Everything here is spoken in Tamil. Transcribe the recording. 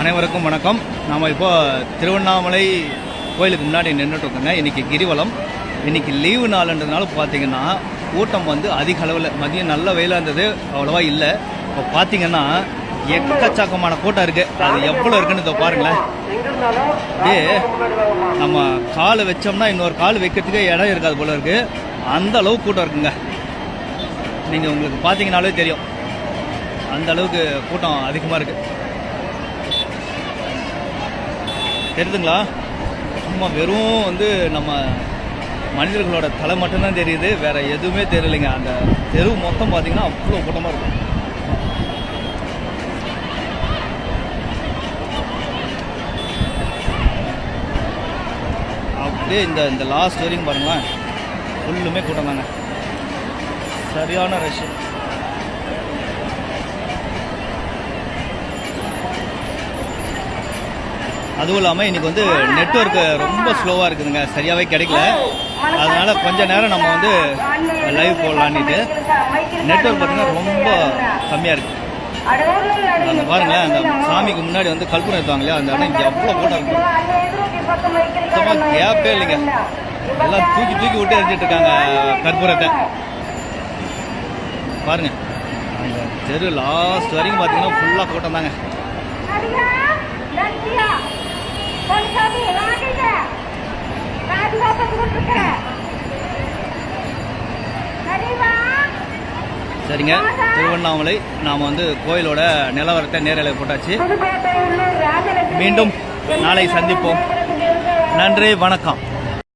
அனைவருக்கும் வணக்கம். நாம் இப்போ திருவண்ணாமலை கோயிலுக்கு முன்னாடி நின்றுட்டு இருக்கோங்க. இன்றைக்கி கிரிவலம். இன்றைக்கி லீவு நாளுன்றதுனால பார்த்தீங்கன்னா கூட்டம் வந்து அதிக அளவில், மதியம் நல்ல வெயிலாக இருந்தது, அவ்வளோவா இல்லை. இப்போ பார்த்தீங்கன்னா எக்கச்சக்கமான கூட்டம் இருக்குது. அது எவ்வளோ இருக்குன்னு இதை பாருங்களேன். அப்படியே நம்ம கால் வச்சோம்னா இன்னொரு கால் வைக்கிறதுக்கு இடம் இருக்காது போல இருக்குது, அந்த அளவுக்கு கூட்டம் இருக்குங்க. நீங்கள் உங்களுக்கு பார்த்தீங்கன்னாலே தெரியும், அந்த அளவுக்கு கூட்டம் அதிகமாக இருக்குது. தெரியுதுங்களா? சும்மா வெறும் வந்து நம்ம மனிதர்களோட தலை மட்டும்தான் தெரியுது, வேற எதுவுமே தெரியலைங்க. அந்த தெரு மொத்தம் பார்த்தீங்கன்னா அவ்வளோ கூட்டமாக இருக்கும். அப்படியே இந்த லாஸ்ட் வரைக்கும் பாருங்களேன், ஃபுல்லுமே கூட்டம் தாங்க, சரியான ரஷ். அதுவும் இல்லாமல் இன்றைக்கி வந்து நெட்வொர்க்கு ரொம்ப ஸ்லோவாக இருக்குதுங்க, சரியாகவே கிடைக்கல. அதனால் கொஞ்ச நேரம் நம்ம வந்து லைவ் போடலான்ட்டு நெட்வொர்க் பார்த்திங்கன்னா ரொம்ப கம்மியாக இருக்குது. அந்த பாருங்களேன், அந்த சாமிக்கு முன்னாடி வந்து கற்பூரம் ஏற்றுவாங்க இல்லையா, அந்த இடம் இங்கே எவ்வளோ கூட்டம் இருக்கும். சுத்தமாக கேப்பே இல்லைங்க, எல்லாம் தூக்கி விட்டு எரிஞ்சிட்டு இருக்காங்க கற்பூரத்தை. பாருங்கள், அந்த தெரு லாஸ்ட் வரைக்கும் பார்த்தீங்கன்னா ஃபுல்லாக கூட்டம் தாங்க. சரிங்க, திருவண்ணாமலை நாம் வந்து கோயிலோட நிலவரத்தை நேரலை போட்டாச்சு. மீண்டும் நாளை சந்திப்போம். நன்றி, வணக்கம்.